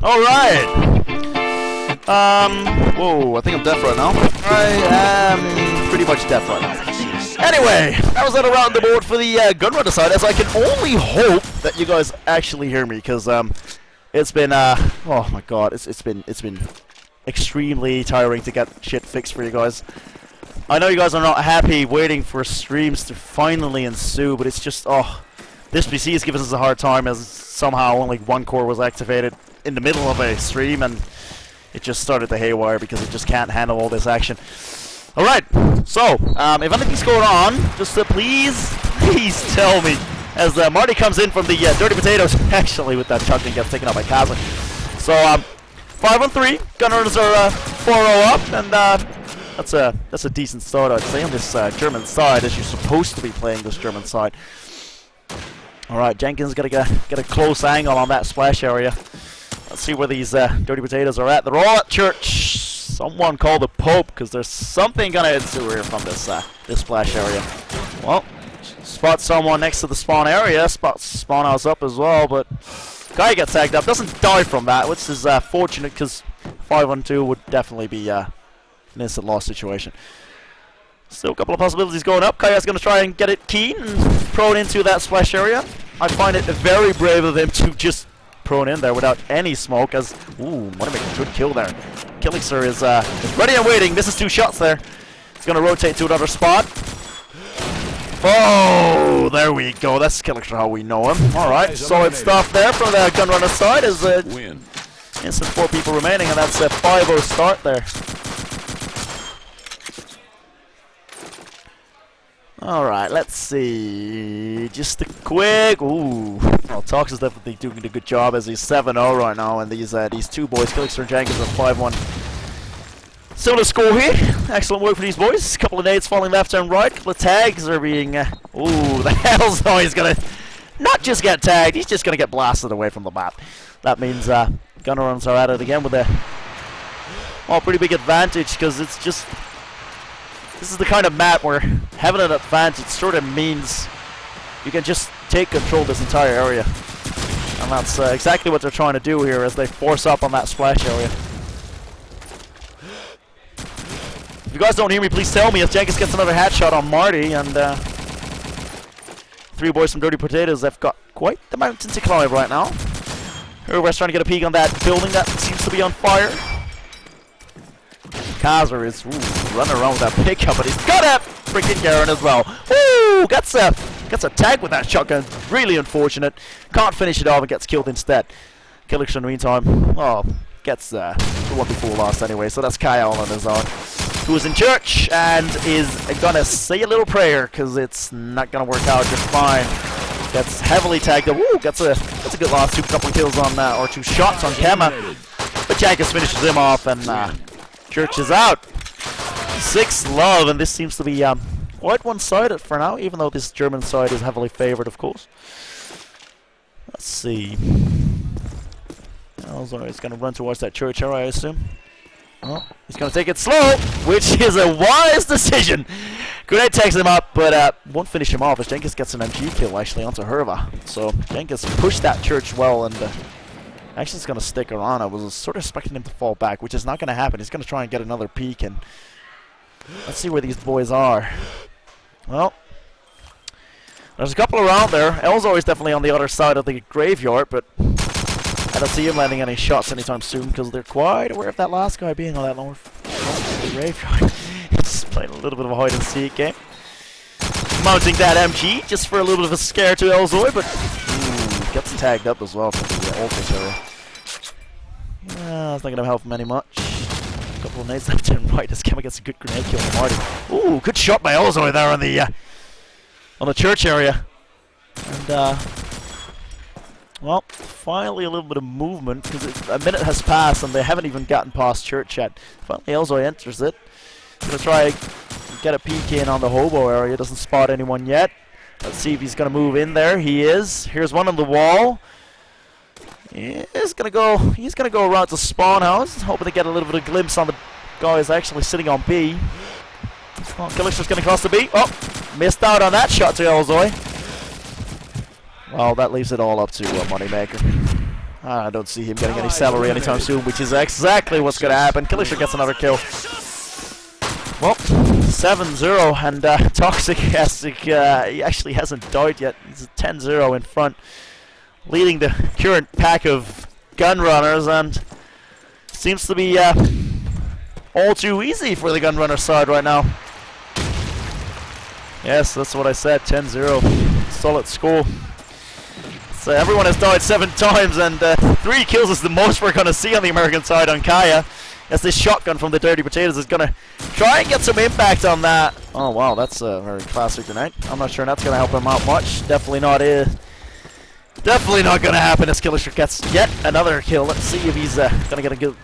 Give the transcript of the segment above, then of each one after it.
Alright! Whoa, I think I'm deaf right now. I am pretty much deaf right now. Anyway, that was another round on the board for the Gunrunner side, as I can only hope that you guys actually hear me, because it's been, oh my god, it's been extremely tiring to get shit fixed for you guys. I know you guys are not happy waiting for streams to finally ensue, but it's just, oh, this PC is giving us a hard time as somehow only one core was activated in the middle of a stream, and it just started to haywire because it just can't handle all this action. Alright, so, if anything's going on, just please tell me. As Marty comes in from the Dirty Potatoes, actually with that chuck and gets taken out by Kazan. So, 5-on-3, Gunrunners are 4-0 up, and that's a decent start, I'd say, on this German side, as you're supposed to be playing this German side. Alright, Jenkins gotta get a close angle on that splash area. Let's see where these Dirty Potatoes are at. They're all at church. Someone call the Pope, because there's something gonna ensue here from this this splash area. Well, spot someone next to the spawn area. Spot spawn house up as well, but guy gets tagged up. Doesn't die from that, which is fortunate, because 5-on-2 would definitely be an instant loss situation. Still a couple of possibilities going up. Kaya's going to try and get it keen and prone into that splash area. I find it very brave of him to just prone in there without any smoke, as, ooh, might make a good kill there. Killixer is ready and waiting. Misses 2 shots there. He's going to rotate to another spot. Oh, there we go. That's Killixer how we know him. Alright, solid stuff there from the Gunrunner side. As instant 4 people remaining, and that's a 5-0 start there. Alright, let's see. Just a quick. Ooh. Well, Tox is definitely doing a good job, as he's 7-0 right now, and these two boys, Killixer and Jenkins, are 5-1. Similar score here. Excellent work for these boys. A couple of nades falling left and right. A couple of tags are being. Ooh, the hell's no, he's gonna not just get tagged, he's just gonna get blasted away from the map. That means Gunrunners are at it again with a pretty big advantage, because it's just. This is the kind of map where having an advantage sort of means you can just take control of this entire area. And that's exactly what they're trying to do here as they force up on that splash area. If you guys don't hear me, please tell me, as Jenkins gets another hat shot on Marty, and 3 boys from Dirty Potatoes, they've got quite the mountain to climb right now. Everybody's trying to get a peek on that building that seems to be on fire. Kazar is running around with that pickup, but he's got a freaking Garen as well. Woo! Gets a tag with that shotgun. Really unfortunate. Can't finish it off and gets killed instead. Killixer in the meantime, gets the 1v4 loss anyway. So that's Kyle on his own, who is in church and is gonna say a little prayer, because it's not gonna work out just fine. Gets heavily tagged up. Woo! That's a good loss. Couple of kills on or 2 shots on Kema, but Jenkins finishes him off, and Church is out. 6 love, and this seems to be quite one-sided for now, even though this German side is heavily favored, of course. Let's see. Elzar is going to run towards that church area, I assume. Oh, he's going to take it slow, which is a wise decision. Grenade tags him up, but won't finish him off, as Jenkins gets an MG kill actually onto Herva. So Jenkins pushed that church well, and actually is going to stick around. I was sort of expecting him to fall back, which is not going to happen. He's going to try and get another peek, and let's see where these boys are. Well, there's a couple around there. Elzar is definitely on the other side of the graveyard, but I don't see him landing any shots anytime soon, because they're quite aware of that last guy being on that north graveyard. He's playing a little bit of a hide-and-seek game. Mounting that MG just for a little bit of a scare to Elzar, but gets tagged up as well from the Ultimate area. That's not going to help him any much. A couple of nades left and right as Kema gets a good grenade kill on Marty. Ooh, good shot by Elzar there on the church area. And well, finally a little bit of movement, because a minute has passed and they haven't even gotten past church yet. Finally Elzar enters it. He's going to try and get a peek in on the hobo area. Doesn't spot anyone yet. Let's see if he's going to move in there. He is. Here's one on the wall. He's going to go around to spawn house, hoping to get a little bit of glimpse on the guys actually sitting on B. Oh, Killixer's going to cross the B. Oh, missed out on that shot to Elzar. Well, that leaves it all up to Moneymaker. I don't see him getting any salary anytime soon, which is exactly what's going to happen. Killisher gets another kill. Well, 7-0, and Toxic he actually hasn't died yet. He's 10-0 in front, leading the current pack of Gunrunners, and seems to be all too easy for the Gunrunner side right now. Yes, that's what I said, 10-0. Solid score. So everyone has died 7 times, and 3 kills is the most we're going to see on the American side on Kaya. As this shotgun from the Dirty Potatoes is going to try and get some impact on that. Oh wow, that's a very classic tonight. I'm not sure that's going to help him out much. Definitely not going to happen as Killisher gets yet another kill. Let's see if he's going to get a good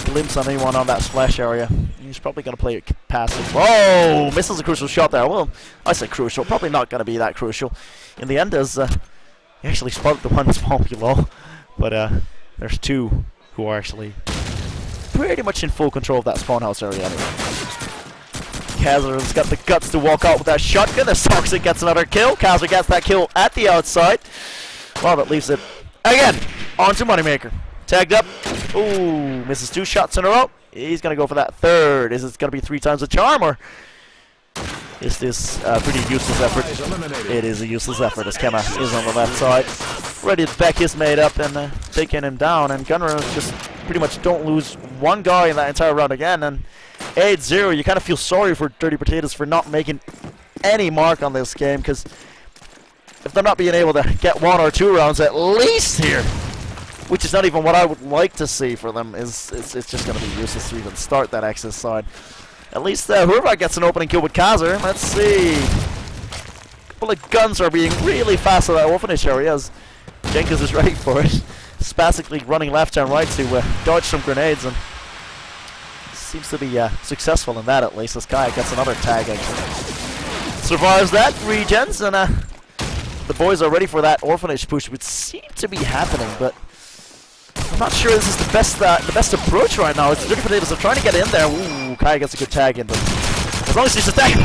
glimpse on anyone on that splash area. He's probably going to play it passive. Whoa! Misses a crucial shot there. Well, I say crucial. Probably not going to be that crucial. In the end, as he actually spotted the one spawn below. But there's 2 who are actually pretty much in full control of that spawn house area anyway. Kazer's got the guts to walk out with that shotgun as Toxic gets another kill. Kazer gets that kill at the outside. Well, that leaves it again onto Moneymaker. Tagged up. Ooh, misses 2 shots in a row. He's going to go for that third. Is it going to be 3 times the charm, or is this a pretty useless effort? It is a useless effort as Kema is on the left side, ready to back his mate up and taking him down. And Gunrunners just pretty much don't lose 1 guy in that entire round again. And 8-0, you kind of feel sorry for Dirty Potatoes for not making any mark on this game, because if they're not being able to get 1 or 2 rounds at least here, which is not even what I would like to see for them, it's just going to be useless to even start that Axis side. At least whoever gets an opening kill with Kazer. Let's see. A couple of guns are being really fast at that orphanage area as Jenkins is ready for it. Spastically running left and right to dodge some grenades, and seems to be successful in that at least, as Kaya gets another tag actually. Survives that, regens, and the boys are ready for that orphanage push, which seems to be happening, but I'm not sure this is the best approach right now. It's Dirty Potatoes are trying to get in there. Ooh, Kaya gets a good tag in, but as long as he's attacking,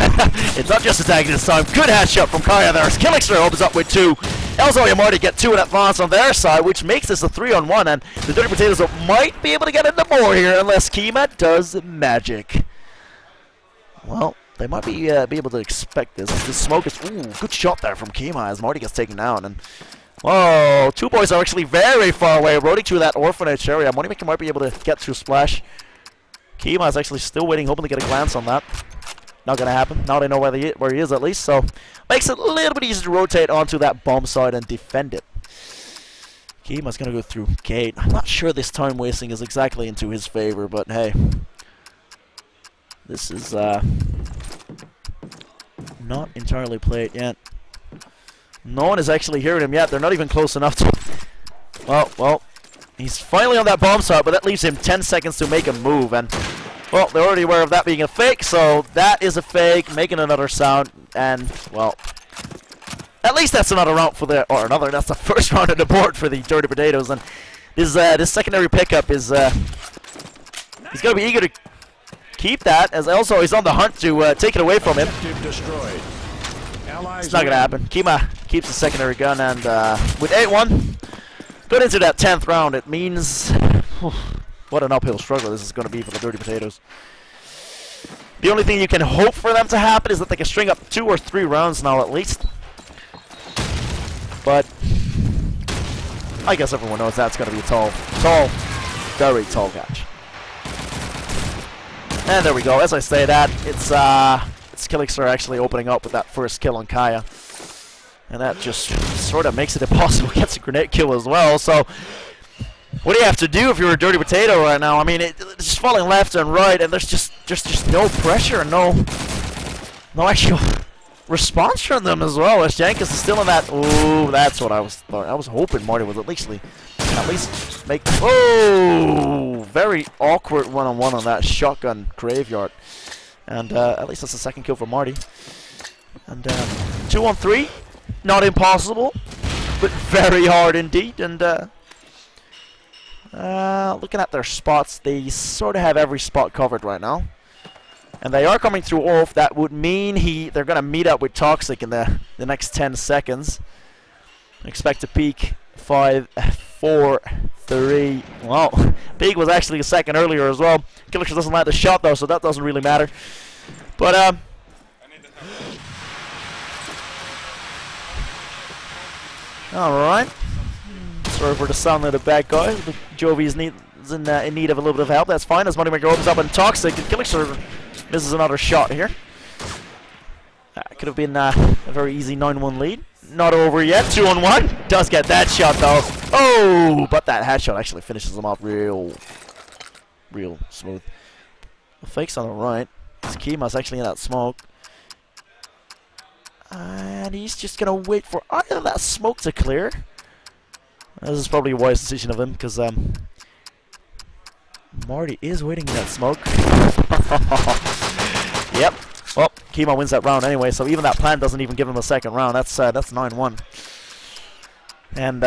it's not just attacking this time. Good headshot from Kaya there. Killisher opens up with 2. Elzo and Marty get 2 in advance on their side, which makes this a 3-on-1, and the Dirty Potatoes might be able to get into more here unless Kima does magic. Well, they might be able to expect this. The smoke is... Ooh, good shot there from Kima as Marty gets taken down, and... Whoa, 2 boys are actually very far away, roading through that orphanage area. Moneymaker might be able to get through Splash. Kima is actually still waiting, hoping to get a glance on that. Not going to happen. Now they know where he is at least, so makes it a little bit easier to rotate onto that bomb side and defend it. Kima's going to go through Gate. I'm not sure this time wasting is exactly into his favor, but hey. This is not entirely played yet. No one is actually hearing him yet. They're not even close enough to... Well, he's finally on that bomb site, but that leaves him 10 seconds to make a move. And, well, they're already aware of that being a fake, so that is a fake, making another sound. And, well, at least that's another round for the... Or another, that's the first round of the board for the Dirty Potatoes. And this secondary pickup is... he's going to be eager to keep that, as also he's on the hunt to take it away from him. It's not going to happen. Kima keeps the secondary gun, and with 8-1, going into that 10th round, it means... what an uphill struggle this is going to be for the Dirty Potatoes. The only thing you can hope for them to happen is that they can string up 2 or 3 rounds now at least. But I guess everyone knows that's going to be a tall, very tall catch. And there we go. As I say that, it's Killisher actually opening up with that first kill on Kaya. And that just sort of makes it impossible. Gets a grenade kill as well. So what do you have to do if you're a Dirty Potato right now? I mean, it's just falling left and right, and there's just no pressure, no actual response from them as well. As Jenkins is still in that. Ooh, that's what I was hoping Marty would at least make. Oh, very awkward one-on-one on that shotgun graveyard. And at least that's the second kill for Marty. And 2-on-3, not impossible, but very hard indeed. And looking at their spots, they sort of have every spot covered right now. And they are coming through off. That would mean they're going to meet up with Toxic in the next 10 seconds. Expect to peak 4 4, 3. Well, Big was actually a second earlier as well. Killixer doesn't like the shot though, so that doesn't really matter. But alright. Sorry for the sound of the bad guy. Jovi's in need of a little bit of help. That's fine as Moneymaker opens up on Toxic, and Killixer misses another shot here. That could have been a very easy 9-1 lead. Not over yet. 2-on-1. Does get that shot though. Oh, but that headshot actually finishes him off real smooth. The fake's on the right. Kima's actually in that smoke. And he's just going to wait for either that smoke to clear. This is probably a wise decision of him, because Marty is waiting in that smoke. Yep. Well, Kima wins that round anyway, so even that plan doesn't even give him a second round. That's 9-1. And,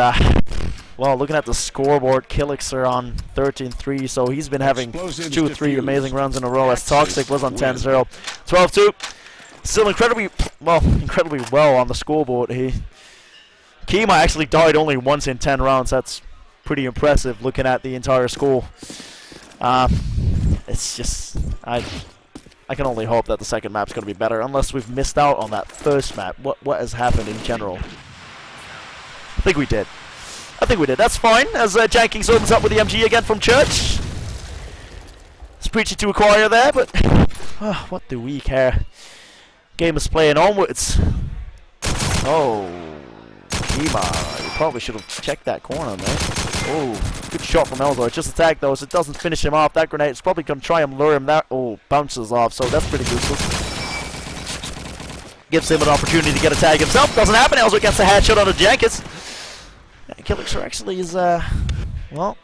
well, looking at the scoreboard, Killixer on 13-3, so he's been having 2-3 amazing rounds in a row, as Toxic was on 10-0. 12-2. Still incredibly well on the scoreboard. Kima actually died only once in 10 rounds. That's pretty impressive looking at the entire score. It's just, I can only hope that the second map's going to be better, unless we've missed out on that first map. What has happened in general? I think we did. That's fine, as Jankings opens up with the MG again from Church. It's preachy to acquire there, but what do we care? Game is playing onwards. Oh, Kima, you probably should have checked that corner, man. Oh, good shot from Elzo. It's just attack though, so it doesn't finish him off. That grenade is probably going to try and lure him. That bounces off, so that's pretty useless. Gives him an opportunity to get a tag himself. Doesn't happen. Elzo gets a headshot on the Jenkins. Killixer actually is well.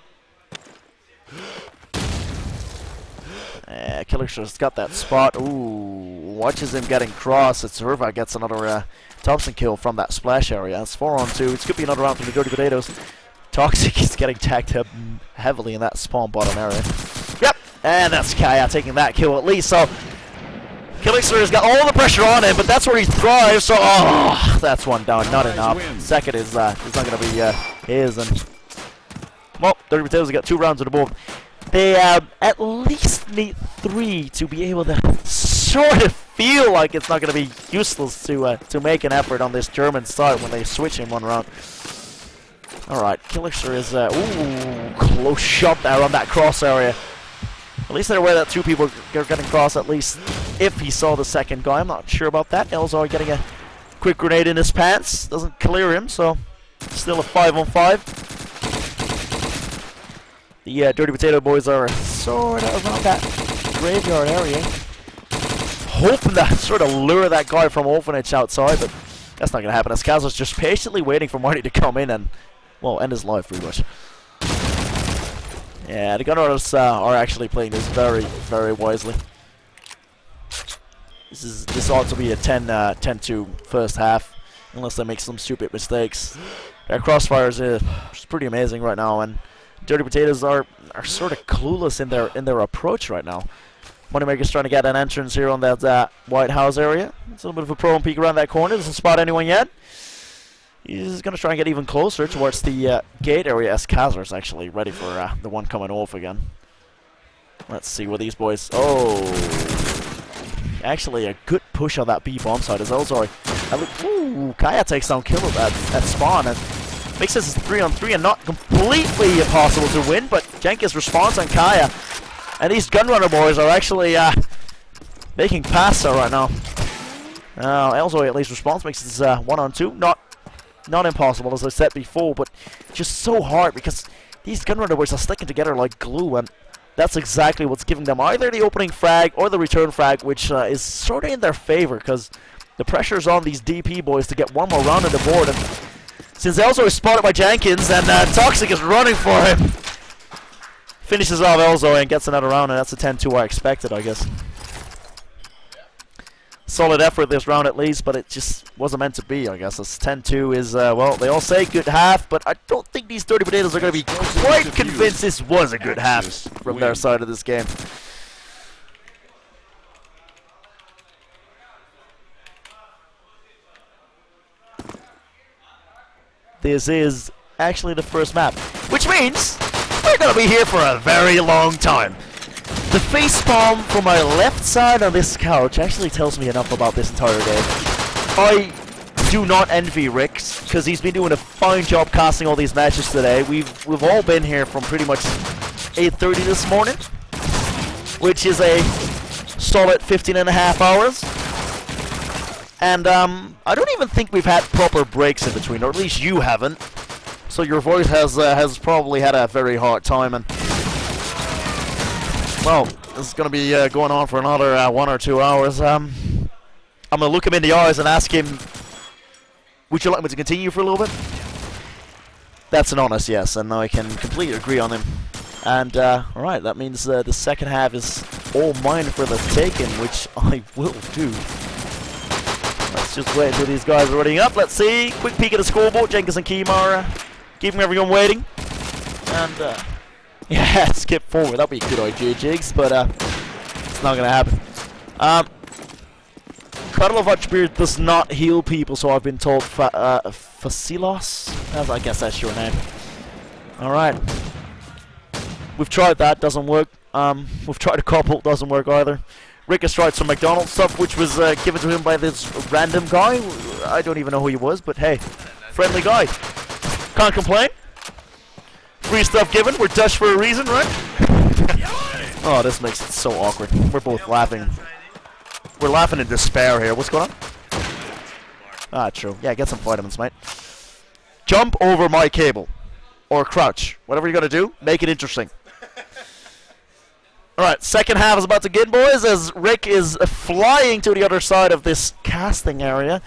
Killixer's got that spot. Ooh, watches him getting cross. It's Surva gets another Thompson kill from that splash area. It's 4-on-2. It could be another round from the Dirty Potatoes. Toxic is getting tagged up heavily in that spawn bottom area. Yep, and that's Kaya taking that kill at least. So Killixer has got all the pressure on him, but that's where he thrives. So that's one down, not enough. Second is not going to be his. And well, Dirty Potatoes have got 2 rounds on the board. They at least need 3 to be able to sort of feel like it's not going to be useless to make an effort on this German side when they switch in one round. Alright, Killixer is close shot there on that cross area. At least they're aware that 2 people are getting cross, at least if he saw the second guy. I'm not sure about that. Elzar getting a quick grenade in his pants. Doesn't clear him, so still a 5-on-5. The Dirty Potato Boys are sort of around that graveyard area, hoping to sort of lure that guy from Orphanage outside, but that's not going to happen, as Kaz's just patiently waiting for Marty to come in and, well, end his life pretty much. Yeah, the Gunrunners are actually playing this very, very wisely. This ought to be a 10-2 first half, unless they make some stupid mistakes. Their crossfires is pretty amazing right now, and Dirty Potatoes are sort of clueless in their approach right now. Moneymaker's trying to get an entrance here on that White House area. It's a little bit of a pro and peek around that corner. Doesn't spot anyone yet. He's going to try and get even closer towards the gate area, as Kazar's actually ready for the one coming off again. Let's see what these boys... Oh! Actually, a good push on that B-bomb side as well. Sorry. Ooh, Kaya takes down kill at spawn, and makes this 3-on-3 and not completely impossible to win, but Jenkins responds on Kaya. And these Gunrunner boys are actually making pasta right now. Elzo at least responds, makes this 1-on-2. Not impossible, as I said before, but just so hard because these Gunrunner boys are sticking together like glue, and that's exactly what's giving them either the opening frag or the return frag, which is sort of in their favor because the pressure's on these DP boys to get one more round on the board. And since Elzo is spotted by Jenkins and Toxic is running for him, finishes off Elzo and gets another round, and that's a 10-2 I expected, I guess. Solid effort this round at least, but it just wasn't meant to be, I guess. This 10-2 is, well, they all say good half, but I don't think these Dirty Potatoes are going to be quite convinced this was a good half from their side of this game. This is actually the first map. Which means we're gonna be here for a very long time. The facepalm from my left side on this couch actually tells me enough about this entire day. I do not envy Rick, because he's been doing a fine job casting all these matches today. We've all been here from pretty much 8:30 this morning, which is a solid 15.5 hours. And I don't even think we've had proper breaks in between, or at least you haven't. So your voice has probably had a very hard time, and well, this is going to be going on for another 1 or 2 hours. I'm going to look him in the eyes and ask him, would you like me to continue for a little bit? That's an honest yes, and I can completely agree on him. And, alright, that means the second half is all mine for the taking, which I will do. Let's just wait until these guys are readying up. Let's see. Quick peek at the scoreboard. Jenkins and Keem are keeping everyone waiting. And, yeah, skip forward. That'd be a good idea, Jigs, but it's not gonna happen. Karlovac Beard does not heal people, so I've been told. Facilos? I guess that's your name. Alright. We've tried that, doesn't work. We've tried a couple, doesn't work either. Rick has tried some McDonald's stuff, which was given to him by this random guy. I don't even know who he was, but hey, friendly guy. Can't complain. Free stuff given. We're Dutch for a reason, right? Oh, this makes it so awkward. We're both laughing. We're laughing in despair here. What's going on? Ah, true. Yeah, get some vitamins, mate. Jump over my cable. Or crouch. Whatever you're going to do, make it interesting. Alright, second half is about to begin, boys, as Rick is flying to the other side of this casting area.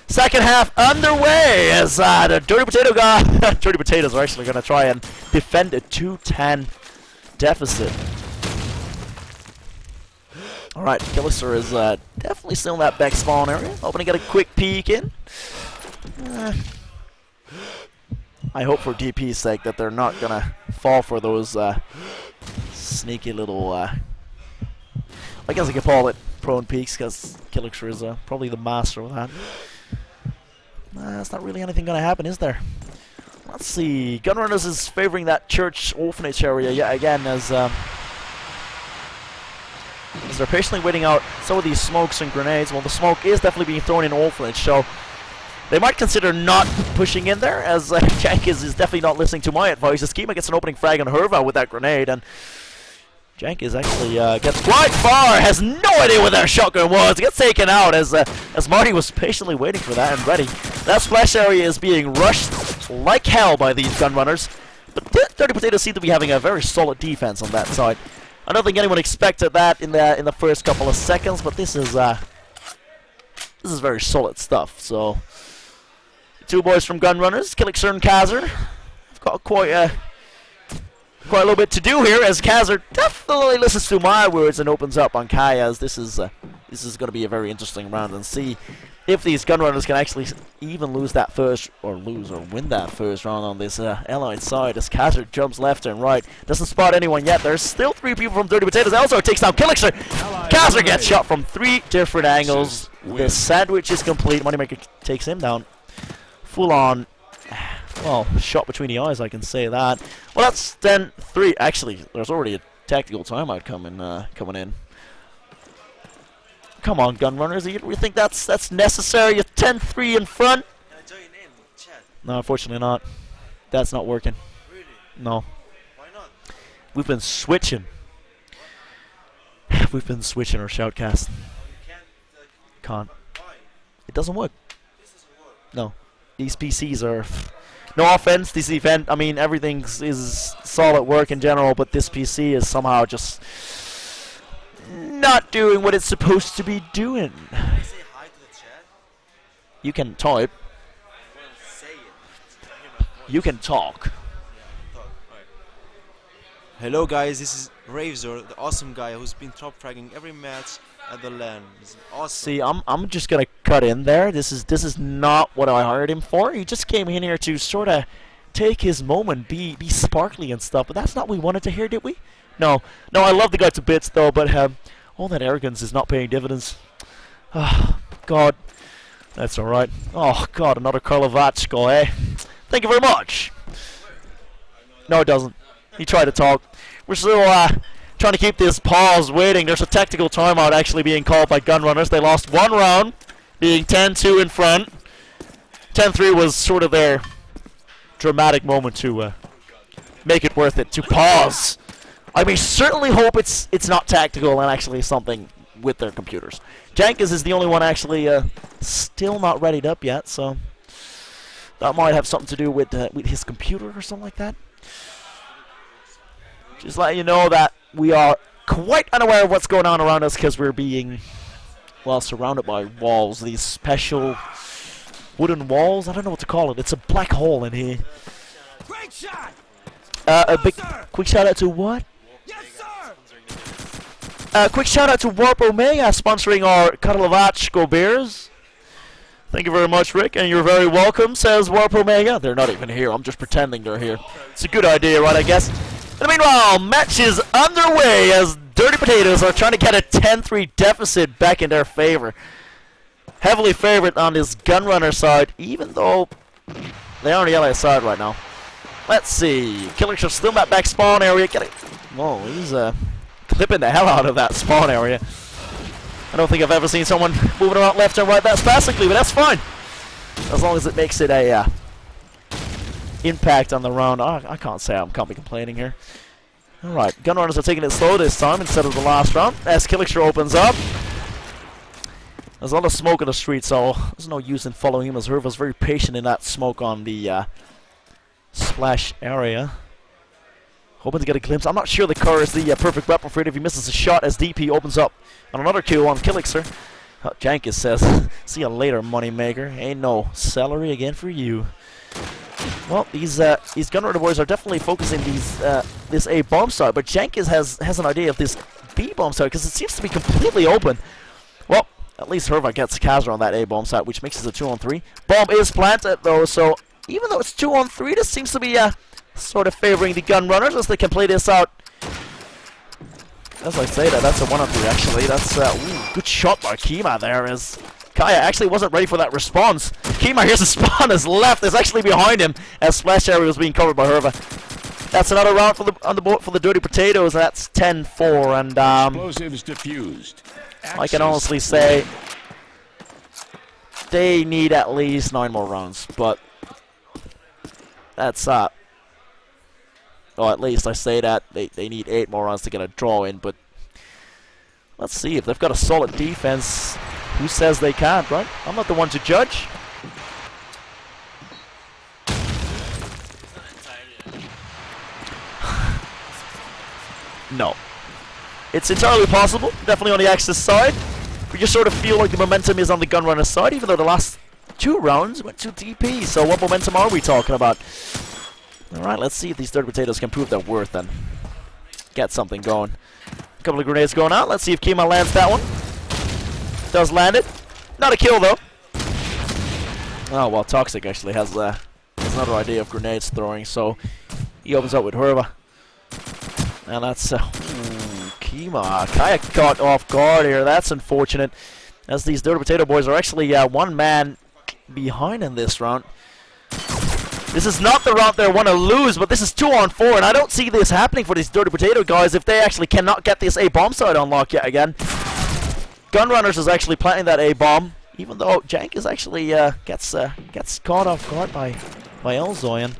Second half underway as the Dirty Potato guy, Dirty Potatoes are actually going to try and defend a 2-10 deficit. Alright, Killister is definitely still in that back spawn area. Hoping to get a quick peek in. I hope for DP's sake that they're not going to fall for those sneaky little, I guess I could call it prone peeks, because Killister is probably the master of that. That's not really anything going to happen, is there? Let's see. Gunrunners is favoring that church orphanage area yet again, as they're patiently waiting out some of these smokes and grenades. Well, the smoke is definitely being thrown in orphanage, so they might consider not pushing in there, as Jenkins is definitely not listening to my advice. As Kima gets an opening frag on Herva with that grenade, and Jenkins actually gets quite far, has no idea where that shotgun was, gets taken out as Marty was patiently waiting for that and ready. That splash area is being rushed like hell by these Gunrunners, but Dirty Potatoes seem to be having a very solid defense on that side. I don't think anyone expected that in the first couple of seconds, but this is very solid stuff. So, two boys from Gunrunners, Killickser and Kazar, have got quite a little bit to do here, as Kazar definitely listens to my words and opens up on Kaya, as this is going to be a very interesting round, and see if these Gunrunners can actually even win that first round on this allied side, as Kazar jumps left and right. Doesn't spot anyone yet. There's still 3 people from Dirty Potatoes. Also takes down Killickser. Kazar gets shot from 3 different angles. The sandwich is complete. Moneymaker takes him down. Full on. Well, shot between the eyes, I can say that. Well, that's then 3. Actually, there's already a tactical timeout coming in. Come on, Gunrunners. You think that's necessary? You're 10-3 in front. Can I join in chat? No, unfortunately not. That's not working. Really? No. Why not? We've been switching. We've been switching our shoutcast. You can't. Can't. Why? It doesn't work. This doesn't work. No. These PCs are... No offense, this event, I mean, everything is solid work in general, but this PC is somehow just not doing what it's supposed to be doing. Can I say hi to the chat? You can type. Well, say it. I hear my voice. You can talk. Yeah, talk. Alright. Hello guys, this is Ravzor, the awesome guy who's been top fragging every match at the LAN. He's awesome. See, I'm just gonna cut in there. This is not what I hired him for. He just came in here to sort of take his moment, be sparkly and stuff. But that's not what we wanted to hear, did we? No, I love the guy to bits though. But all that arrogance is not paying dividends. Ah, God, that's all right. Oh God, another Karlovac, eh? Thank you very much. No, it doesn't. He tried to talk. We're still trying to keep this pause waiting. There's a tactical timeout actually being called by Gunrunners. They lost one round, being 10-2 in front. 10-3 was sort of their dramatic moment to make it worth it, to pause. I mean, certainly hope it's not tactical and actually something with their computers. Jenkins is the only one actually still not readied up yet, so that might have something to do with his computer or something like that. Just letting you know that we are quite unaware of what's going on around us because we're being, well, surrounded by walls. These special wooden walls. I don't know what to call it. It's a black hole in here. Great shot! A big quick shout out to what? Yes, sir! Quick shout out to Warp Omega sponsoring our Karlovac Bears. Thank you very much, Rick, and you're very welcome, says Warp Omega. They're not even here. I'm just pretending they're here. It's a good idea, right, I guess? And meanwhile, match is underway as Dirty Potatoes are trying to get a 10-3 deficit back in their favor. Heavily favored on this Gunrunner side, even though they're on the LA side right now. Let's see. Killers are still in that back spawn area. Whoa, he's clipping the hell out of that spawn area. I don't think I've ever seen someone moving around left and right that spastically, but that's fine. As long as it makes it a impact on the round. I can't say I can't be complaining here. Alright, Gunrunners are taking it slow this time instead of the last round. As Killixer opens up. There's a lot of smoke in the street, so there's no use in following him as Herva's very patient in that smoke on the splash area. Hoping to get a glimpse. I'm not sure the car is the perfect weapon for it if he misses a shot as DP opens up on another kill on Killixer. Jenkins says, see you later, moneymaker. Ain't no salary again for you. Well, these Gunrunner boys are definitely focusing this A bomb site, but Jenkins has an idea of this B bomb site because it seems to be completely open. Well, at least Herva gets Kazra on that A bomb site, which makes it a 2-on-3. Bomb is planted though, so even though it's 2-on-3, this seems to be sort of favoring the Gunrunners as they can play this out. As I say that, that's a 1-on-3 actually. That's ooh, good shot by Kima there as Kaya actually wasn't ready for that response. Kima here's a spawn is left, is actually behind him as splash area was being covered by Herva. That's another round on the board for the Dirty Potatoes. That's 10-4 and explosives diffused. I can honestly say they need at least 9 more rounds, but that's or at least I say that they need 8 more rounds to get a draw in, but let's see if they've got a solid defense. Who says they can't, right? I'm not the one to judge. No. It's entirely possible, definitely on the Axis side. We just sort of feel like the momentum is on the Gunrunner side, even though the last 2 rounds went to DP. So what momentum are we talking about? Alright, let's see if these Dirty Potatoes can prove their worth and get something going. A couple of grenades going out. Let's see if Kima lands that one. Does land it. Not a kill though. Oh well, Toxic actually has another idea of grenades throwing, so he opens up with Herva. And that's Kima. Kaya caught off guard here. That's unfortunate. As these Dirty Potato boys are actually 1 man behind in this round. This is not the round they want to lose, but this is 2-on-4, and I don't see this happening for these Dirty Potato guys if they actually cannot get this A-bomb side unlocked yet again. Gunrunners is actually planting that A-bomb, even though Jank is actually gets caught off guard by Elzoyan.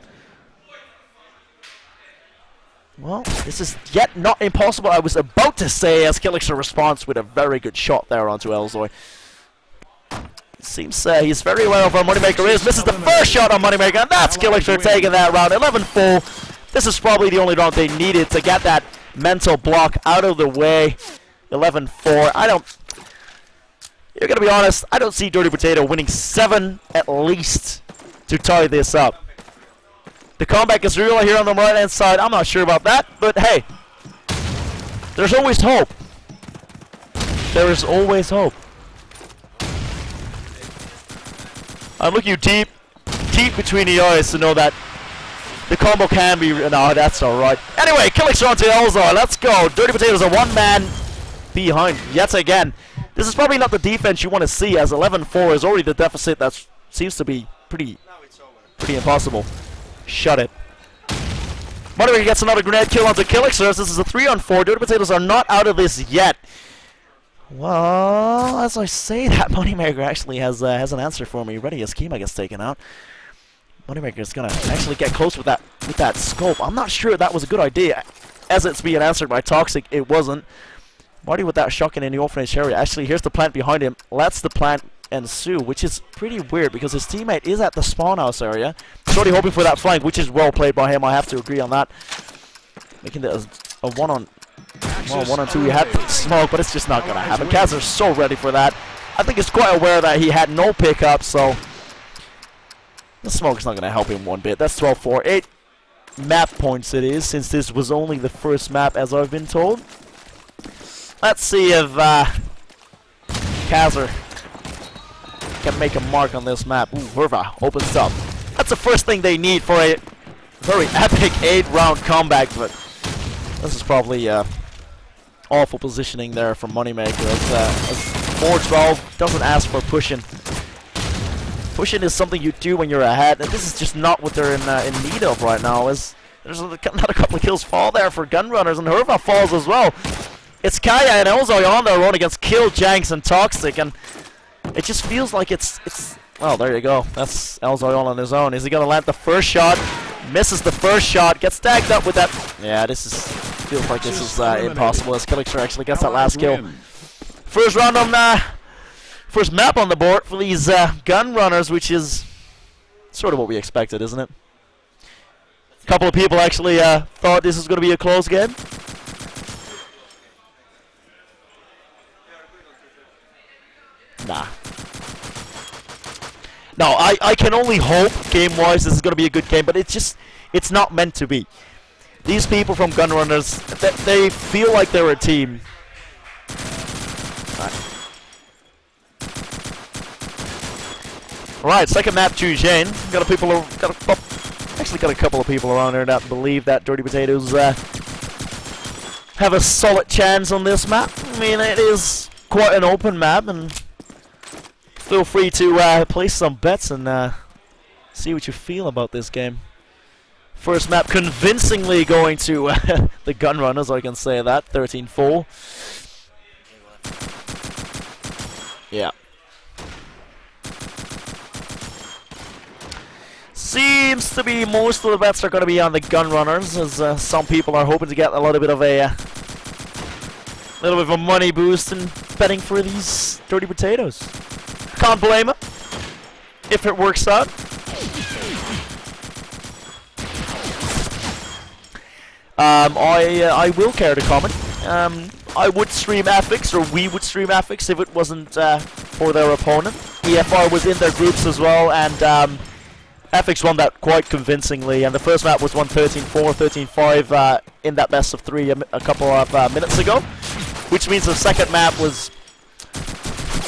Well, this is yet not impossible. I was about to say as Killixer responds with a very good shot there onto Elzoy. Seems he's very aware of where Moneymaker is. Misses the first shot on Moneymaker, and that's Killixer taking that round. 11-4. This is probably the only round they needed to get that mental block out of the way. 11-4. You're going to be honest, I don't see Dirty Potato winning 7 at least to tie this up. The comeback is real here on the right-hand side. I'm not sure about that, but hey, there's always hope. There is always hope. I'm looking deep between the eyes to know that the combo can be. No, that's alright. Anyway, Killixer onto Elzar. Let's go. Dirty Potatoes are 1 man behind yet again. This is probably not the defense you want to see, as 11-4 is already the deficit that seems to be pretty pretty impossible. Shut it. Moneymaker gets another grenade kill onto Killixers. This is a 3-on-4. Dirty Potatoes are not out of this yet. Well, as I say that, Moneymaker actually has an answer for me ready as Kima gets taken out. Moneymaker is gonna actually get close with that scope. I'm not sure that was a good idea. As it's being answered by Toxic, it wasn't. Marty with that shotgun in the orphanage area. Actually, here's the plant behind him. Lets the plant ensue, which is pretty weird because his teammate is at the spawn house area. He's already hoping for that flank, which is well played by him. I have to agree on that. Making it a one-on. Well, 1-on-2, he had smoke, but it's just not going to happen. Kaz is so ready for that. I think he's quite aware that he had no pickup, so the smoke is not going to help him one bit. That's 12-4. 8 map points it is, since this was only the first map, as I've been told. Let's see if Kazar can make a mark on this map. Ooh, Herva opens up. That's the first thing they need for a very epic 8-round comeback, but this is probably awful positioning there from Moneymaker as 4-12 doesn't ask for pushing. Pushing is something you do when you're ahead, and this is just not what they're in need of right now. As there's another couple of kills fall there for Gunrunners, and Herva falls as well. It's Kaya and Elzoy on their own against Kill, Janks, and Toxic, and it just feels like it's well, there you go. That's Elzoy all on his own. Is he gonna land the first shot? Misses the first shot, gets tagged up with that. Yeah, feels like this is impossible as Killixer actually gets that last kill. First round on first map on the board for these Gunrunners, which is sort of what we expected, isn't it? A couple of people actually thought this was going to be a close game. Nah. No, I can only hope game-wise this is going to be a good game, but it's not meant to be. These people from Gunrunners, they feel like they're a team. Right, second map to Jane. Got a couple of people around here that believe that Dirty Potatoes have a solid chance on this map. I mean, it is quite an open map, and feel free to place some bets and see what you feel about this game. First map convincingly going to the Gunrunners, I can say that. 13-4. Yeah. Seems to be most of the bets are going to be on the Gunrunners, as some people are hoping to get a little bit of a money boost in betting for these Dirty Potatoes. Can't blame it if it works out. I will care to comment. I would stream Affix, or we would stream Affix if it wasn't for their opponent. EFR was in their groups as well, and Affix won that quite convincingly. And the first map was won 13-4, 13-5 in that best of 3 a couple of minutes ago, which means the second map was,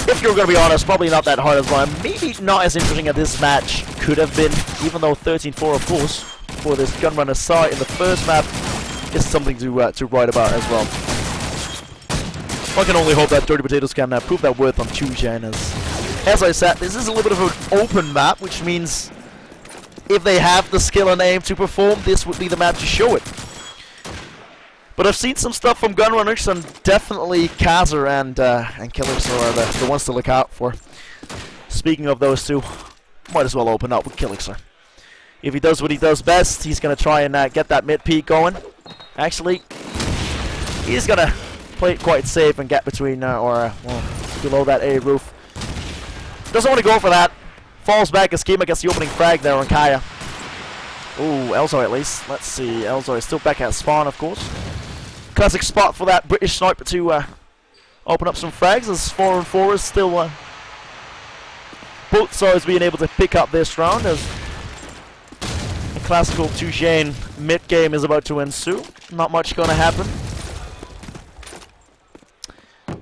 if you're going to be honest, probably not that hard as well. Maybe not as interesting as this match could have been, even though 13-4, of course, for this Gunrunner side in the first map is something to write about as well. I can only hope that Dirty Potatoes can prove that worth on Tuesday. As I said, this is a little bit of an open map, which means if they have the skill and aim to perform, this would be the map to show it. But I've seen some stuff from Gunrunners, and definitely Kazar and Killixer are the ones to look out for. Speaking of those two, might as well open up with Killixer. If he does what he does best, he's going to try and get that mid-peak going. Actually, he's going to play it quite safe and get between, well, below that A roof. Doesn't want to go for that. Falls back as Kima gets the opening frag there on Kaya. Ooh, Elzoy at least. Let's see, Elzoy is still back at spawn, of course. Classic spot for that British sniper to open up some frags, as 4-on-4 is still both sides being able to pick up this round, as a classical Tujain mid-game is about to ensue. Not much going to happen.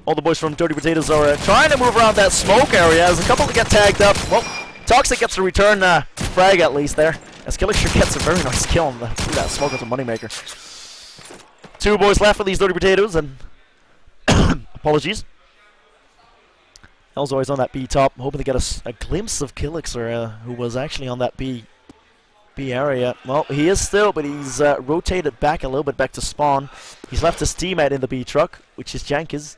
All the boys from Dirty Potatoes are trying to move around that smoke area, as a couple to get tagged up. Well, Toxic gets a return frag at least there, as Killixer gets a very nice kill on that smoke with the Moneymaker. 2 boys left for these Dirty Potatoes, and apologies. Elzoy's on that B top, hoping to get a glimpse of Killixer, who was actually on that B B area. Well, he is still, but he's rotated back a little bit back to spawn. He's left his teammate in the B truck, which is Jenkins.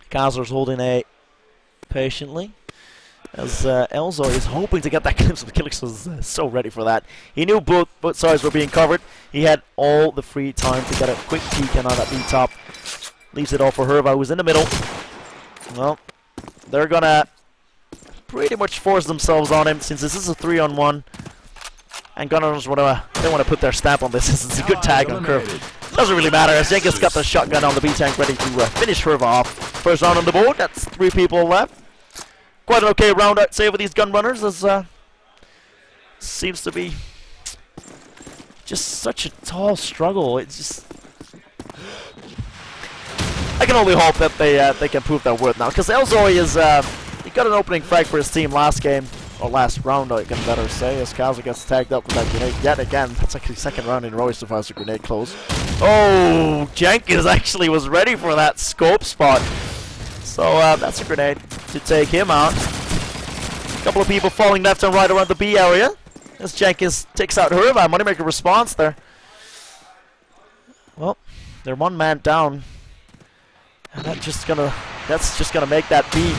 Kazer's holding A patiently. As Elzo is hoping to get that glimpse of Killix was so ready for that. He knew both sides were being covered. He had all the free time to get a quick peek in on that B top. Leaves it all for Herva, who's in the middle. Well, they're gonna pretty much force themselves on him since this is a 3-on-1. And Gunrunners they want to put their stamp on this. It's a good tag on Curve. Doesn't really matter as Jenkins got the shotgun on the B tank ready to finish Herva off. First round on the board. That's 3 people left. Quite an okay round, I'd say, with these Gunrunners, as seems to be just such a tall struggle. It's just I can only hope that they can prove their worth now, because Elzoy is he got an opening frag for his team last game, or last round, I can better say, as Kaza gets tagged up with that grenade yet again. That's actually second round in a row he survives the grenade close. Oh, Jenkins actually was ready for that scope spot. So that's a grenade to take him out. A couple of people falling left and right around the B area. As Jenkins takes out Herva, Moneymaker response there. Well, they're 1 man down. And that's just gonna make that B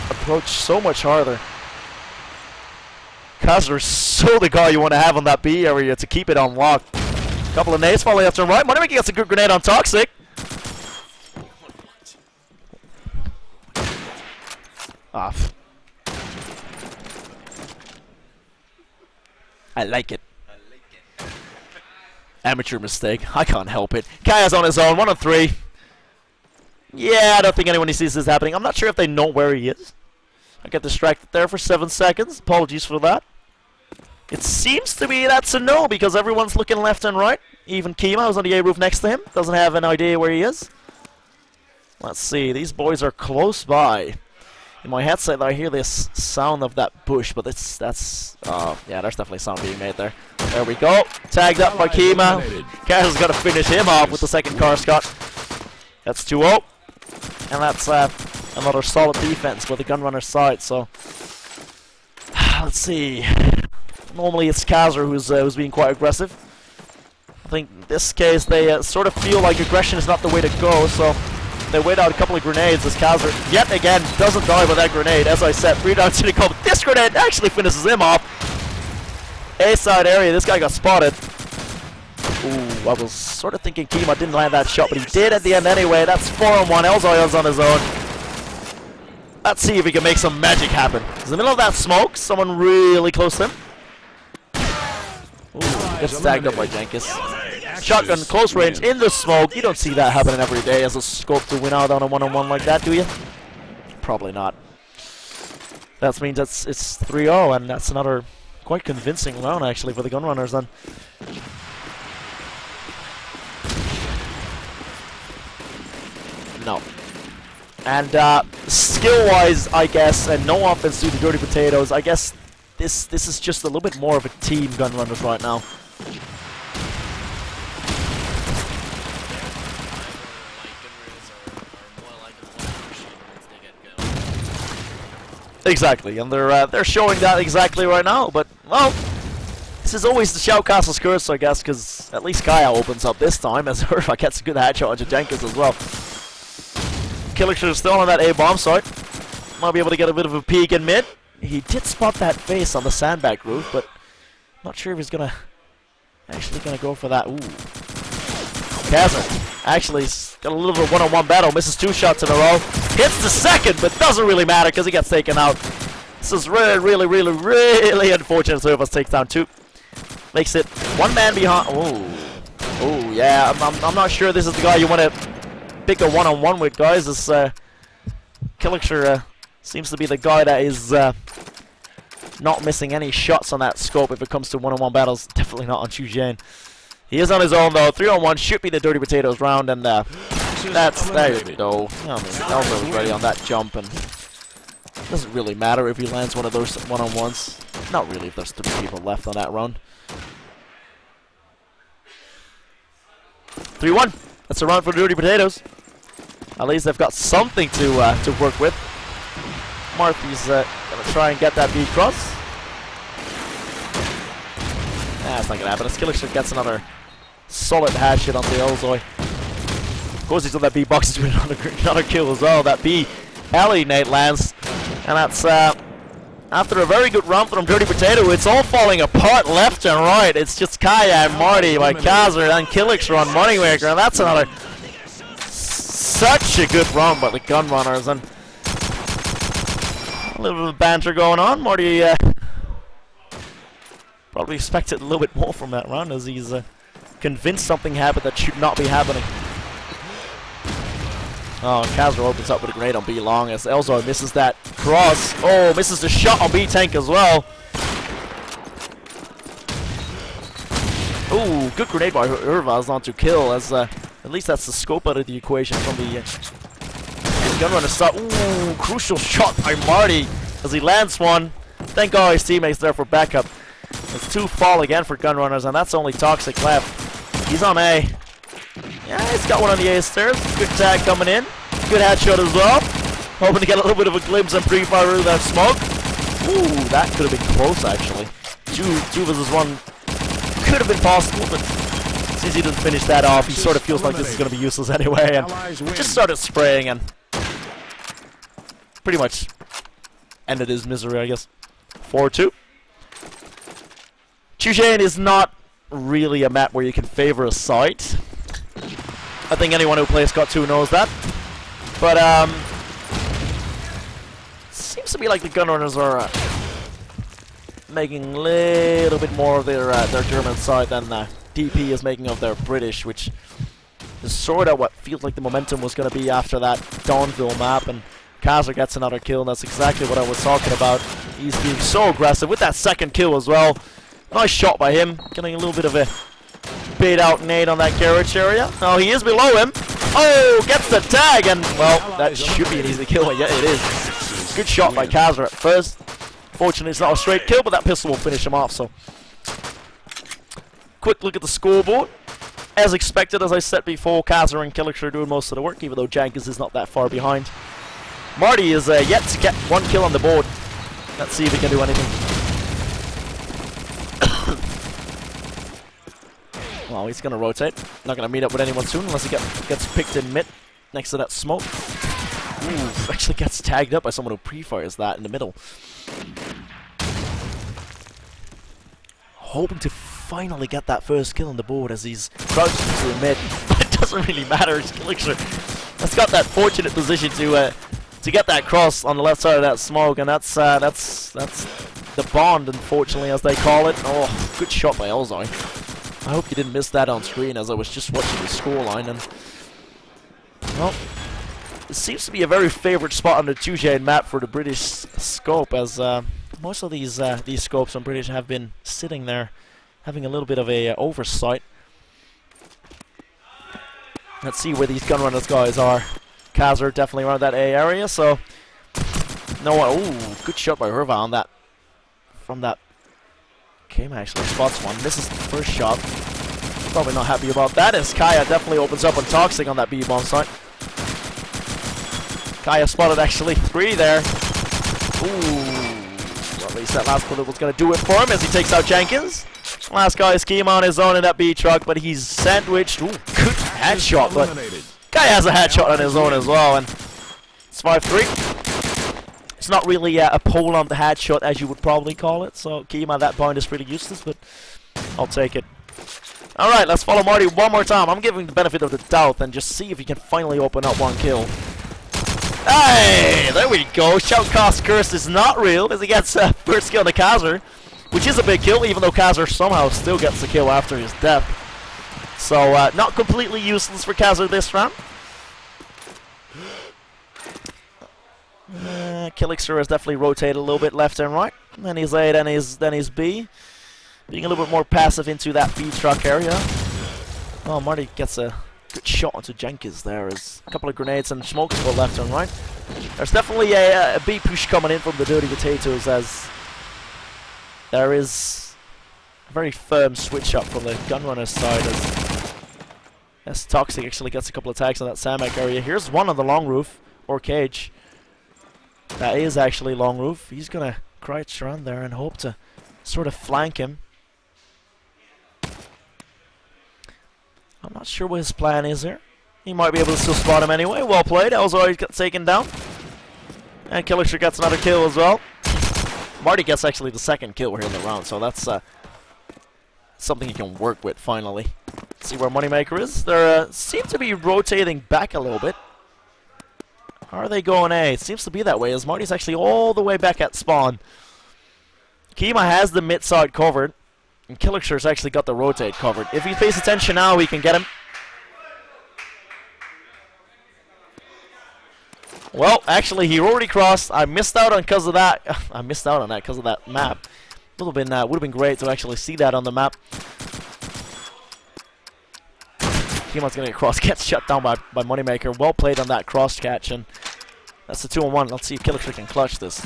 approach so much harder. Kazer's so the guy you want to have on that B area to keep it unlocked. A couple of nades falling left and right. Moneymaker gets a good grenade on Toxic. Off. I like it. Amateur mistake. I can't help it. Kaya's on his own. 1 of 3. Yeah, I don't think anyone sees this happening. I'm not sure if they know where he is. I get distracted there for 7 seconds. Apologies for that. It seems to be that's a no because everyone's looking left and right. Even Kima, who's on the A roof next to him, doesn't have an idea where he is. Let's see. These boys are close by. In my headset, I hear this sound of that bush, but yeah, there's definitely sound being made there. There we go. Tagged up by Kima. Kaz got to finish him off with the second car Scott. That's 2-0. And that's another solid defense for the Gunrunner side, so let's see. Normally it's Kazer who's being quite aggressive. I think in this case they sort of feel like aggression is not the way to go, so they wait out a couple of grenades as Kazer yet again doesn't die with that grenade. As I said, 3 down to the cover. This grenade actually finishes him off. A side area, this guy got spotted. Ooh, I was sort of thinking Kima didn't land that shot, but he did at the end anyway. That's 4-on-1. Elzoyon's on his own. Let's see if he can make some magic happen. In the middle of that smoke, someone really close to him. Ooh, gets tagged up by Jenkins. Shotgun close range in the smoke. You don't see that happening every day as a scope to win out on a 1-on-1 like that, do you? Probably not. That means it's 3-0, and that's another quite convincing round actually for the Gunrunners then. No. And skill-wise, I guess, and no offense to the Dirty Potatoes, I guess this is just a little bit more of a team Gunrunners right now. Exactly, and they're showing that exactly right now. But well, this is always the Shoutcastle's curse, I guess, because at least Kaya opens up this time as Herva gets a good headshot onto Jenkins as well. Killixer is still on that A bomb site. Might be able to get a bit of a peek in mid. He did spot that face on the sandbag roof, but not sure if he's actually gonna go for that. Ooh, Kazer actually got a little bit of a 1-on-1 battle. Misses 2 shots in a row. Hits the second, but doesn't really matter because he gets taken out. This is really unfortunate. So Herva takes down 2. Makes it 1 man behind. Oh yeah. I'm not sure this is the guy you want to pick a 1-on-1 with, guys. This Killixer seems to be the guy that is not missing any shots on that scope if it comes to 1-on-1 battles. Definitely not on Chu Jane. He is on his own though. 3-on-1 should be the Dirty Potatoes round, and there you go. I mean, Elzo was ready on that jump, and it doesn't really matter if he lands one of those 1-on-1s. Not really if there's 3 people left on that round. 3-1. That's a round for the Dirty Potatoes. At least they've got something to work with. Marthy's gonna try and get that B cross. That's not gonna happen. Skillixer gets another solid headshot on the Elzoy. Of course, he's on that B box. He's with another kill as well. That B alley nade lands, and that's after a very good run from Dirty Potato. It's all falling apart left and right. It's just Kaya and Marty by Kazr and Killixer on Moneymaker, and that's another such a good run by the Gunrunners, and a little bit of banter going on. Marty probably expected a little bit more from that run, as he's convinced something happened that should not be happening. Oh, and Kazr opens up with a grenade on B long as Elzor misses that cross. Oh, misses the shot on B tank as well. Ooh, good grenade by Urvaz on to kill, as at least that's the scope out of the equation from the Gunrunner start. Ooh, crucial shot by Marty as he lands one. Thank God his teammates there for backup. It's 2 fall again for Gunrunners, and that's only Toxic left. He's on A. Yeah, he's got one on the A stairs. Good tag coming in. Good headshot as well. Hoping to get a little bit of a glimpse and pre-fire of that smoke. Ooh, that could have been close actually. 2 versus 1 could have been possible, but since he didn't finish that off, he sort of feels like this is going to be useless anyway, and just started spraying and pretty much ended his misery, I guess. 4-2. Chujane is not really a map where you can favor a site. I think anyone who plays SCOT 2 knows that. But seems to be like the Gunrunners are making a little bit more of their German side than DP is making of their British, which is sort of what feels like the momentum was going to be after that Dawnville map. And Kazr gets another kill, and that's exactly what I was talking about. He's being so aggressive with that second kill as well. Nice shot by him, getting a little bit of a bait out nade on that garage area. Oh, he is below him. Oh, gets the tag, and well, that should be an easy kill. Yeah, it is. Good shot by Kazr at first. Fortunately, it's not a straight kill, but that pistol will finish him off. So, quick look at the scoreboard. As expected, as I said before, Kazr and Killixer are doing most of the work, even though Jenkins is not that far behind. Marty is yet to get 1 kill on the board. Let's see if he can do anything. Well, he's going to rotate. Not going to meet up with anyone soon unless he gets picked in mid next to that smoke. Ooh, actually gets tagged up by someone who pre-fires that in the middle. Hoping to finally get that first kill on the board as he's crouching to mid. But it doesn't really matter. Killixer has got that fortunate position to get that cross on the left side of that smoke, and that's the bond, unfortunately, as they call it. Oh, good shot by Elzoi. I hope you didn't miss that on screen, as I was just watching the scoreline, and well, it seems to be a very favorite spot on the Chujane map for the British scope, as most of these scopes on British have been sitting there, having a little bit of a oversight. Let's see where these Gunrunners guys are. Kazr definitely around that A area, so no one. Ooh, good shot by Herva on that. From that. Came actually spots one. Misses the first shot. Probably not happy about that, as Kaya definitely opens up on Toxic on that B-bomb site. Kaya spotted actually 3 there. Ooh. Well, at least that last bullet was going to do it for him as he takes out Jenkins. Last guy is Kima on his own in that B truck, but he's sandwiched. Ooh, good headshot, but Kaya has a headshot on his own as well, and it's 5-3. It's not really a pole on the headshot, as you would probably call it, so Kima, that point is pretty useless, but I'll take it. Alright, let's follow Marty one more time. I'm giving the benefit of the doubt and just see if he can finally open up 1 kill. Hey, there we go. Shoutcast Curse is not real as he gets first kill on the Kazr, which is a big kill, even though Kazr somehow still gets the kill after his death. So, not completely useless for Kazr this round. Killixer has definitely rotated a little bit left and right. Then he's A, then he's B. Being a little bit more passive into that B truck area. Oh, Marty gets a good shot onto Jenkins there as a couple of grenades and smoke go left and right. There's definitely a B push coming in from the Dirty Potatoes, as there is a very firm switch up from the Gunrunner side as Toxic actually gets a couple of tags on that Samak area. Here's one on the long roof, or cage. That is actually long roof. He's gonna crouch around there and hope to sort of flank him. Not sure what his plan is here. He might be able to still spot him anyway. Well played. Elzoy got taken down. And Killister gets another kill as well. Marty gets actually the second kill here in the round, so that's something he can work with finally. Let's see where Moneymaker is. They seem to be rotating back a little bit. Are they going A? It seems to be that way, as Marty's actually all the way back at spawn. Kima has the mid side covered, and Killister's actually got the rotate covered. If he pays attention now, we can get him. Well, actually, he already crossed. I missed out on because of that. I missed out on that because of that map. Would have been great to actually see that on the map. Kimon's gonna get cross, gets shut down by Moneymaker. Well played on that cross catch, and that's the 2-on-1. Let's see if Killister can clutch this.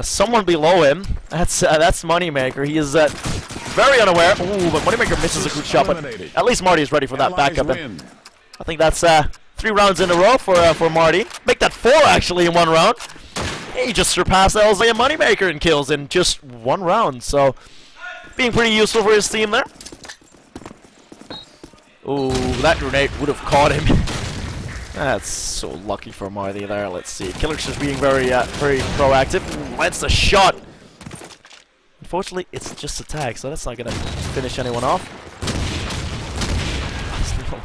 Someone below him. That's Moneymaker. He is very unaware. Ooh, but Moneymaker misses a good shot. But at least Marty is ready for that backup. And I think that's 3 rounds in a row for Marty. Make that 4 actually in 1 round. He just surpassed LZ and Moneymaker in kills in just 1 round. So being pretty useful for his team there. Ooh, that grenade would have caught him. That's so lucky for Marty there. Let's see. Killer's just being very proactive. Ooh, lands the shot. Unfortunately, it's just a tag, so that's not going to finish anyone off.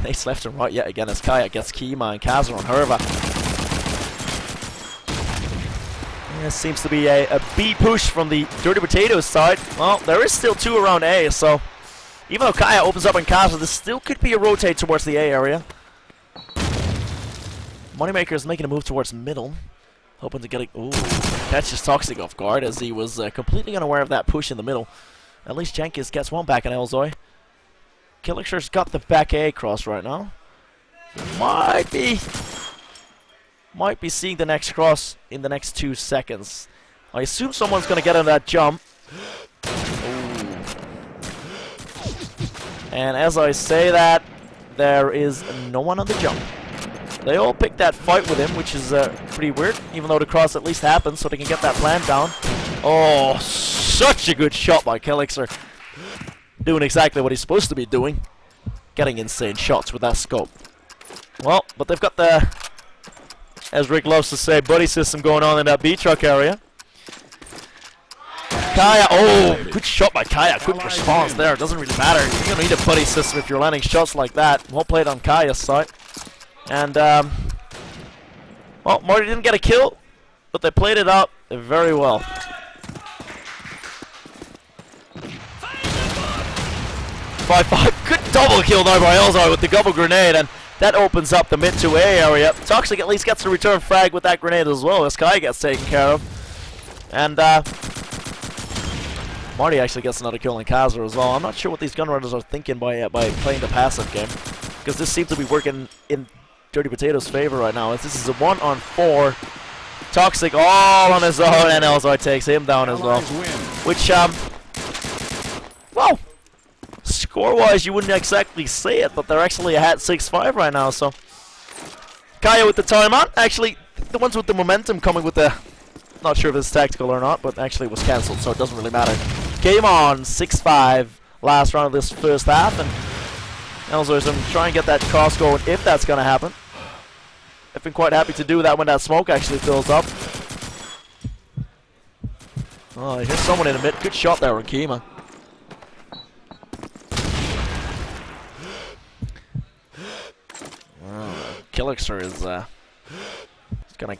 Nice left and right yet again as Kaya gets Kima and Kaza on Herva. This seems to be a B push from the Dirty Potatoes side. Well, there is still 2 around A, so even though Kaya opens up on Kaza, this still could be a rotate towards the A area. Moneymaker is making a move towards middle, hoping to get a... Ooh, catches Toxic off guard as he was completely unaware of that push in the middle. At least Jenkins gets 1 back on Elzoy. Killister's got the back A cross right now. Might be seeing the next cross in the next 2 seconds. I assume someone's going to get on that jump. Ooh. And as I say that, there is no one on the jump. They all picked that fight with him, which is pretty weird, even though the cross at least happens so they can get that plan down. Oh, such a good shot by Killister. Doing exactly what he's supposed to be doing. Getting insane shots with that scope. Well, but they've got the, as Rick loves to say, buddy system going on in that B-truck area. Kaya, oh, good shot by Kaya. Quick response there. It doesn't really matter. You're going to need a buddy system if you're landing shots like that. Well played on Kaya's side. And, well, Marty didn't get a kill, but they played it up very well. 5-5. Good double kill there by Elzar with the double grenade, and that opens up the mid to A area. Toxic at least gets a return frag with that grenade as well, as Kai gets taken care of. And Marty actually gets another kill on Kaza as well. I'm not sure what these Gunrunners are thinking by playing the passive game, because this seems to be working in Dirty Potatoes' favor right now. As this is a 1-on-4. Toxic all on his own, and Elzar takes him down as well. Which, well, score-wise, you wouldn't exactly say it, but they're actually ahead 6-5 right now, so. Kaya with the timeout. Actually, the ones with the momentum coming with the... Not sure if it's tactical or not, but actually was cancelled, so it doesn't really matter. Game on, 6-5, last round of this first half, and Elzar's going to try and get that cross going if that's going to happen. I've been quite happy to do that when that smoke actually fills up. Oh, here's someone in the mid. Good shot there on Kima. Killister is gonna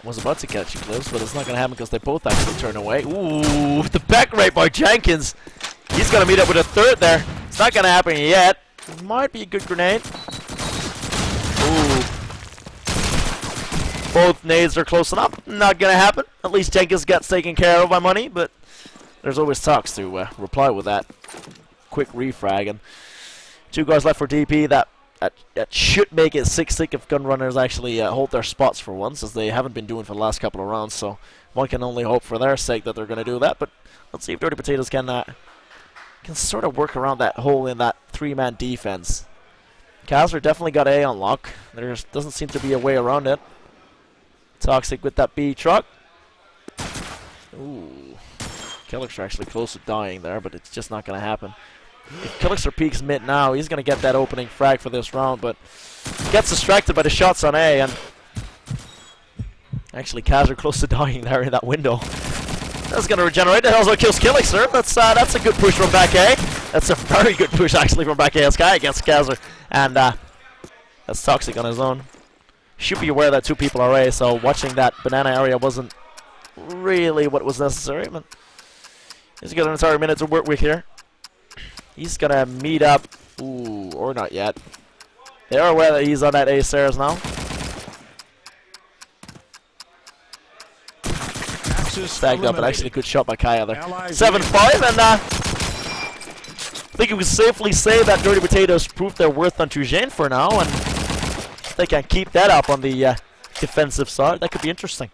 was about to catch Eclipse, but it's not gonna happen because they both actually turn away. Ooh, the back right by Jenkins. He's gonna meet up with a third there. It's not gonna happen yet. Might be a good grenade. Ooh. Both nades are close enough. Not gonna happen. At least Jenkins gets taken care of by Money, but there's always Tux to reply with that quick refrag. And 2 guys left for DP. That should make it 6-6 if Gunrunners actually hold their spots for once, as they haven't been doing for the last couple of rounds. So one can only hope for their sake that they're going to do that. But let's see if Dirty Potatoes can sort of work around that hole in that 3-man defense. Kazler definitely got A on lock. There doesn't seem to be a way around it. Toxic with that B truck. Ooh. Killer's actually close to dying there, but it's just not going to happen. if Kilixer peeks mid now, he's going to get that opening frag for this round, but gets distracted by the shots on A, and actually Kazir close to dying there in that window. That's going to regenerate. That also kills Kilixer. That's a good push from back A. That's a very good push actually from back A as Sky against Kazir, and that's Toxic on his own. Should be aware that two people are A, so watching that banana area wasn't really what was necessary, but he's got an entire minute to work with here. He's gonna meet up. Ooh, or not yet. They are aware that he's on that A stairs now. Stacked up, and actually good shot by Kaya there. 7-5, and I think we can safely say that Dirty Potatoes proved their worth on Tujane for now, and if they can keep that up on the defensive side, that could be interesting.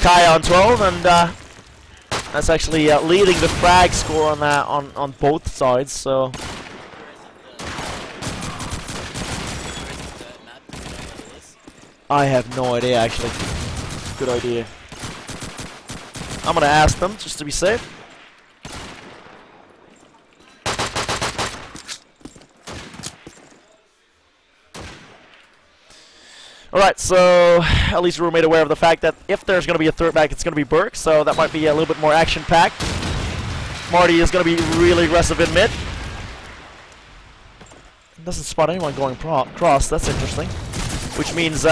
Kaya on 12, and that's actually leading the frag score on that on both sides. So I have no idea actually. Good idea. I'm gonna ask them just to be safe. Alright, so at least we're made aware of the fact that if there's going to be a third back, it's going to be Burke, so that might be a little bit more action-packed. Marty is going to be really aggressive in mid. Doesn't spot anyone going cross, that's interesting. Which means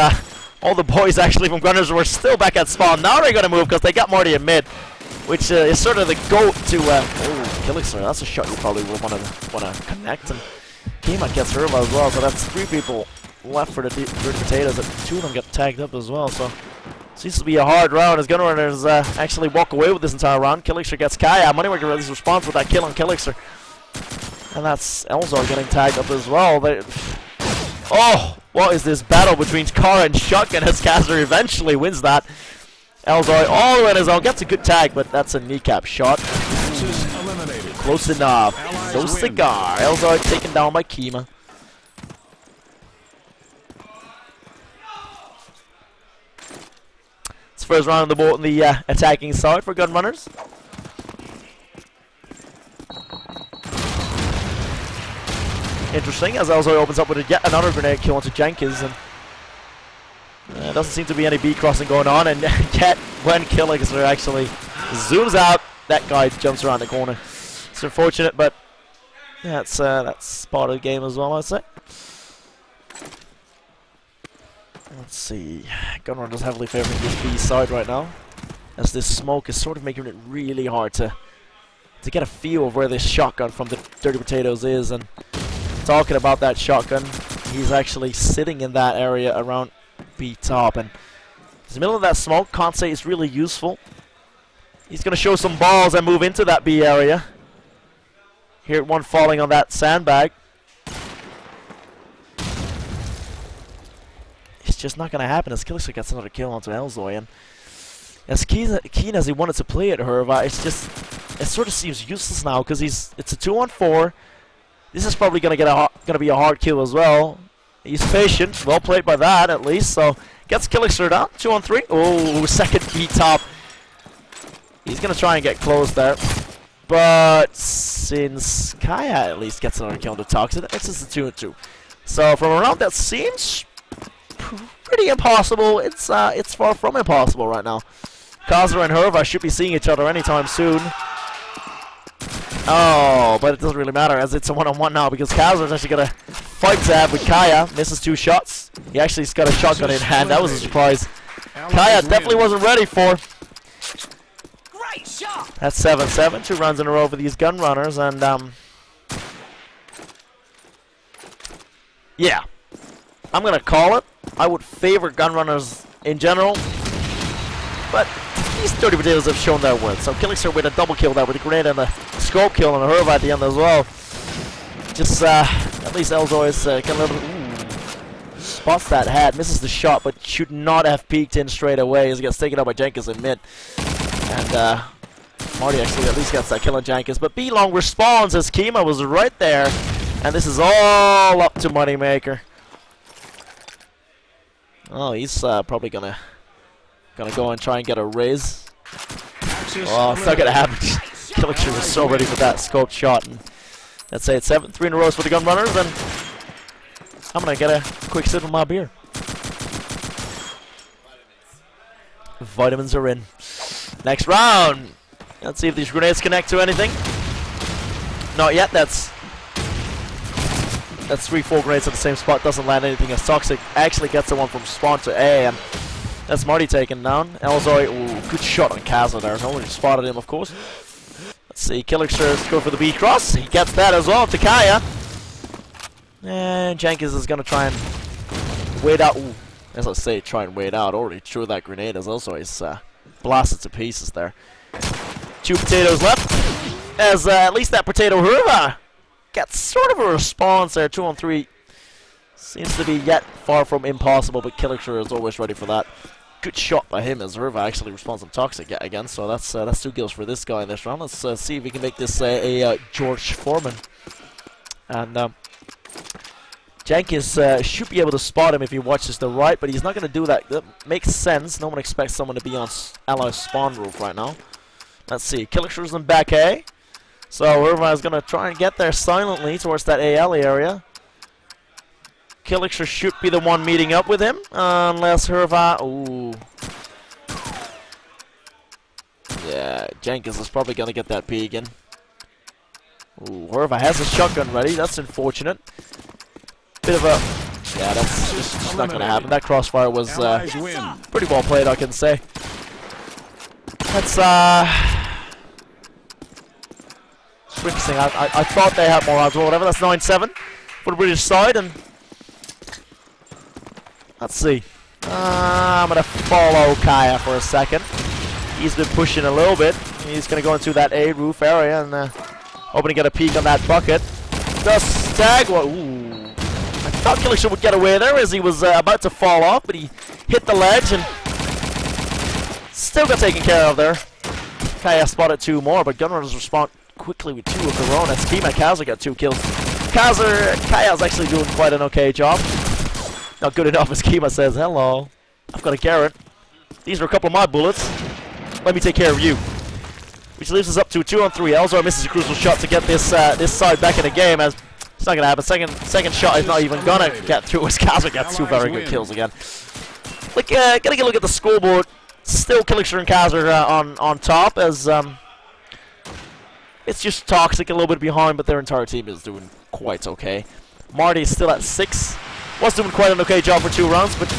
all the boys actually from Gunners were still back at spawn. Now they're going to move because they got Marty in mid, which is sort of the goat to... oh, Kilixer, that's a shot you probably will want to connect. And Kima gets Herba as well, so that's 3 people left for the Dirty Potatoes, and 2 of them get tagged up as well, so seems to be a hard round as Gunrunners actually walk away with this entire round. Kilixer gets Kaya. Moneymaker releases response with that kill on Kilixer. And that's Elzor getting tagged up as well. Oh, what is this battle between Kara and Shotgun as Kazir eventually wins that. Elzor all the way on his own, gets a good tag, but that's a kneecap shot. Close enough. So Cigar. Elzor taken down by Kima. First round on the board on the attacking side for Gunrunners. Interesting, as Elzoi opens up with yet another grenade kill onto Jenkins, and there doesn't seem to be any B crossing going on, and yet when Kilixer actually zooms out, that guy jumps around the corner. It's unfortunate, but yeah, that's part of the game as well, I'd say. Let's see. Gunrunners heavily favoring this B side right now, as this smoke is sort of making it really hard to get a feel of where this shotgun from the Dirty Potatoes is. And talking about that shotgun, he's actually sitting in that area around B top, and in the middle of that smoke. Can't say it's really useful. He's going to show some balls and move into that B area. Here, one falling on that sandbag. It's just not going to happen as Kilixer gets another kill onto Elzoi, and as keen as he wanted to play it, Herva, it sort of seems useless now because it's a 2-on-4. This is probably going to be a hard kill as well. He's patient, well played by that at least. So gets Kilixer down, 2-on-3. Oh, second B top. He's going to try and get close there, but since Kaya at least gets another kill on the Toxic, it's just a 2-on-2. So from a round that seems pretty impossible, it's far from impossible right now. Kazir and Herva should be seeing each other anytime soon. Oh, but it doesn't really matter as it's a 1-on-1 now because Kazir's actually gonna fight Zab with Kaya. Misses 2 shots. He actually's got a shotgun in hand. That was a surprise. Kaya definitely wasn't ready for. Great shot. That's 7-7. 2 runs in a row for these Gunrunners, and yeah, I'm gonna call it. I would favor Gunrunners in general, but these Dirty Potatoes have shown their worth. So Kilixer with a double kill there with a grenade and a scope kill and a Herva at the end as well. Just at least Elzoi is getting a little bit, spots that head, misses the shot, but should not have peeked in straight away as he gets taken out by Jenkins in mid. And Marty actually at least gets that kill on Jenkins, but B-Long responds as Kima was right there, and this is all up to Moneymaker. Oh, he's probably gonna go and try and get a raise. Nexus Oh, it's not gonna eliminated. happen. Killixer was so ready for that scoped shot. And let's say it's 7-3 in a row for the Gunrunners, and I'm gonna get a quick sip of my beer. Vitamins are in. Next round. Let's see if these grenades connect to anything. Not yet. That's 3-4 grenades at the same spot. Doesn't land anything as Toxic. Actually gets the one from spawn to A, and that's Marty taken down. Elzoi, ooh, good shot on Kaza there. No one spotted him, of course. Let's see. Killixer go for the B cross. He gets that as well to Kaya. And Jenkins is gonna try and wait out. Ooh, as I say, try and wait out. Already threw that grenade as also he's blasted to pieces there. 2 potatoes left. As at least that potato Hurva gets sort of a response there. 2-on-3 seems to be yet far from impossible, but Killixer is always ready for that. Good shot by him as Hurva actually responds on Toxic yet again. So that's 2 kills for this guy in this round. Let's see if we can make this a George Foreman. And Jenkins should be able to spot him if he watches the right, but he's not going to do that. That makes sense. No one expects someone to be on ally spawn roof right now. Let's see. Killixer's in back A. So Hurva is going to try and get there silently towards that AL area. Killixer should be the one meeting up with him, unless Hurva... Ooh. Yeah, Jenkins is probably going to get that P again. Ooh, Hurva has a shotgun ready. That's unfortunate. Bit of a... Yeah, that's just not going to happen. That crossfire was pretty well played, I can say. That's, interesting. I thought they had more odds or whatever. That's 9-7 for the British side, and let's see. I'm gonna follow Kaya for a second. He's been pushing a little bit. He's gonna go into that A roof area and hoping to get a peek on that bucket. The stag. Ooh! I thought Killixer would get away there as he was about to fall off, but he hit the ledge and still got taken care of there. Kaya spotted 2 more, but Gunrunners respond quickly with 2 of their own. As Kima Kaza got 2 kills. Kaya's actually doing quite an okay job. Not good enough as Kima says, hello, I've got a carrot. These are a couple of my bullets. Let me take care of you. Which leaves us up to 2-on-3. Elzor misses a crucial shot to get this this side back in the game, as it's not going to happen. Second shot is not even going to get through as Kaza gets 2 very good kills again. Like, gotta get a look at the scoreboard. Still Killixer and Kaza on top, as it's just Toxic a little bit behind, but their entire team is doing quite okay. Marty's still at 6. Was doing quite an okay job for 2 rounds, but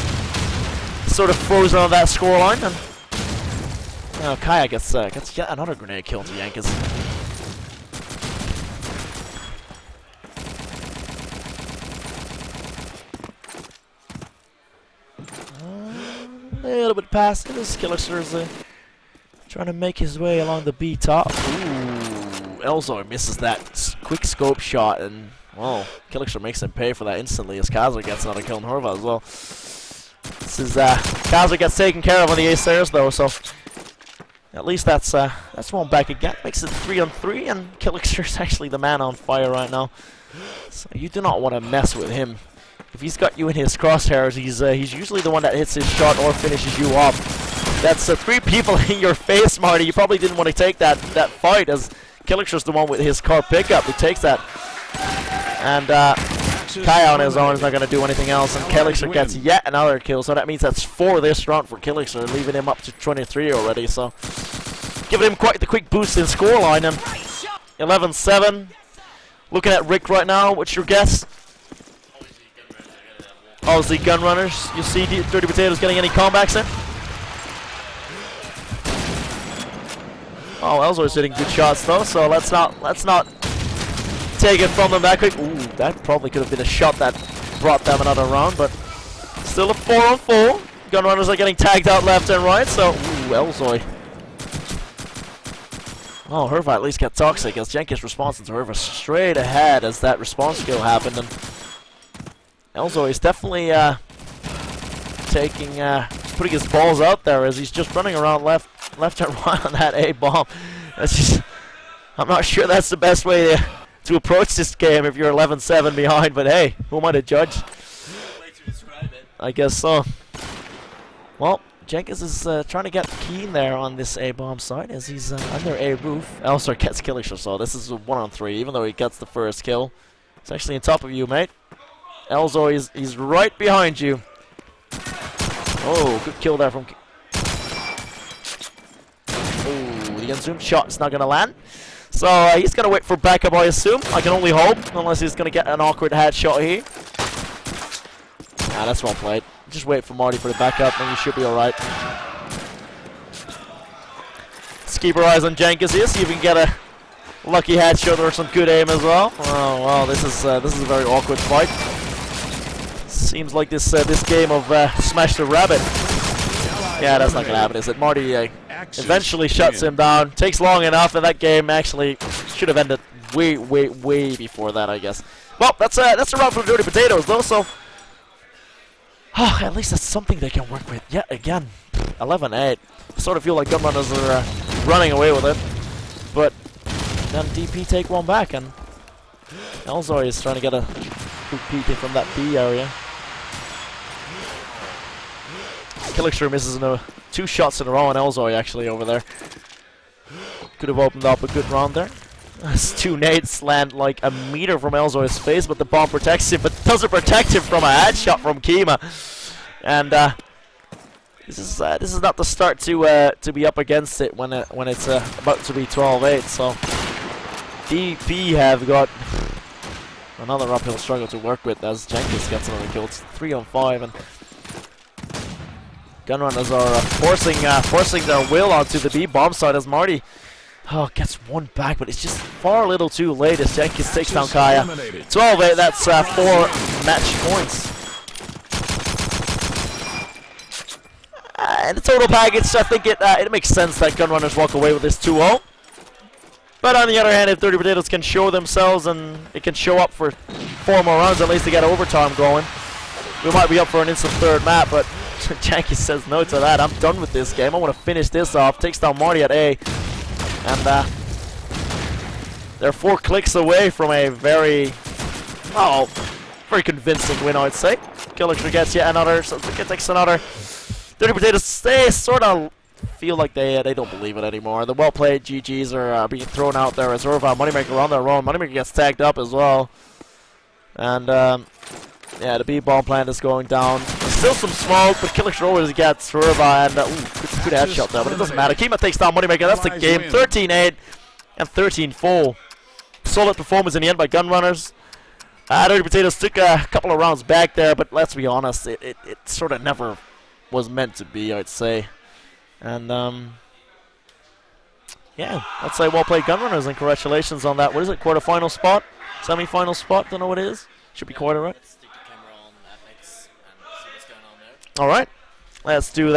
sort of frozen on that scoreline. And Kaya gets yet another grenade kill to Yankees. A little bit past it as Killixer trying to make his way along the B top. Ooh, Elzor misses that quick scope shot, and well, Killixer makes him pay for that instantly as Kaza gets another kill on Hurva as well. This is Kaza gets taken care of on the A stairs though, so at least that's one back again. Makes it 3-on-3, and Killixer's actually the man on fire right now. So you do not want to mess with him. If he's got you in his crosshairs, he's usually the one that hits his shot or finishes you off. That's 3 people in your face, Marty. You probably didn't want to take that fight, as Killixer's the one with his car pickup who takes that. And Kaya on his own is not going to do anything else, and Killixer gets yet another kill, so that means that's 4 this round for Killixer, leaving him up to 23 already, so giving him quite the quick boost in scoreline. And 11-7. Looking at Rick right now, what's your guess? Obviously Gunrunners. You see Dirty Potatoes getting any comebacks in? Oh, Elzor's hitting good shots though, so let's not take it from them that quick. Ooh, that probably could have been a shot that brought them another round, but still a 4-on-4. Gunrunners are getting tagged out left and right, so ooh, Elzoi. Oh, Hurva at least got Toxic as Jenkins responds to Hurva straight ahead as that response skill happened, and Elzoi is definitely putting his balls out there as he's just running around left and right on that A bomb. That's just, I'm not sure that's the best way to approach this game if you're 11-7 behind, but hey, who am I to judge? I guess so. Well, Jenkins is trying to get keen there on this A-bomb side as he's under A roof. Elzor gets killing so this is a 1-on-3, even though he gets the first kill. He's actually on top of you, mate. Elzor he's right behind you. Oh, good kill there from... Oh, the unzoomed shot is not going to land. So he's going to wait for backup, I assume. I can only hope, unless he's going to get an awkward headshot here. Nah, that's well played. Just wait for Marty for the backup, and you should be alright. Let's keep our eyes on Jenkins here, see if we can get a lucky headshot or some good aim as well. Oh, wow, this is a very awkward fight. Seems like this game of Smash the Rabbit. Yeah, that's not going to happen, is it? Marty eventually shuts him down. Takes long enough, and that game actually should have ended way before that, I guess. Well, that's a round for Dirty Potatoes, though, so... at least that's something they can work with. Yet again, 11-8. I sort of feel like Gunrunners are running away with it. But then DP take one back, and Elzor is trying to get a good peek in from that B area. Killickster misses 2 shots in a row on Elzor actually over there. Could have opened up a good round there. As 2 nades land like a meter from Elzor's face, but the bomb protects him, but doesn't protect him from a headshot from Kima. And this is not the start to be up against it when it's about to be 12-8. So DP have got another uphill struggle to work with as Jenkins gets another kill. It's 3-on-5, and Gunrunners are forcing their will onto the B bomb side as Marty. Oh, gets one back, but it's just far a little too late as Jenkins takes down Kaya. 12-8, that's 4 match points. And the total package, I think it makes sense that Gunrunners walk away with this 2-0. But on the other hand, if Dirty Potatoes can show themselves and it can show up for 4 more rounds, at least to get overtime going, we might be up for an instant 3rd map, but Jenkins says no to that. I'm done with this game. I want to finish this off. Takes down Marty at A. And they're 4 clicks away from a very convincing win, I'd say. Killickster gets yet another, so it takes another. Dirty Potatoes, they sort of feel like they don't believe it anymore. The well-played GGs are being thrown out there as Irva Moneymaker on their own. Moneymaker gets tagged up as well. And yeah, the B-bomb plant is going down. There's still some smoke, but Killickster always gets Irva, and good headshot there, but it doesn't matter. Kima takes down Moneymaker. That's the game. 13-8 and 13-4. Solid performance in the end by Gunrunners. Dirty Potatoes took a couple of rounds back there, but let's be honest, it sort of never was meant to be, I'd say. And yeah, I'd say well played Gunrunners, and congratulations on that. What is it? Quarterfinal spot? Semi-final spot? Don't know what it is. Should be quarter, right? Let's stick the camera on Apex and see what's going on there. All right, let's do that.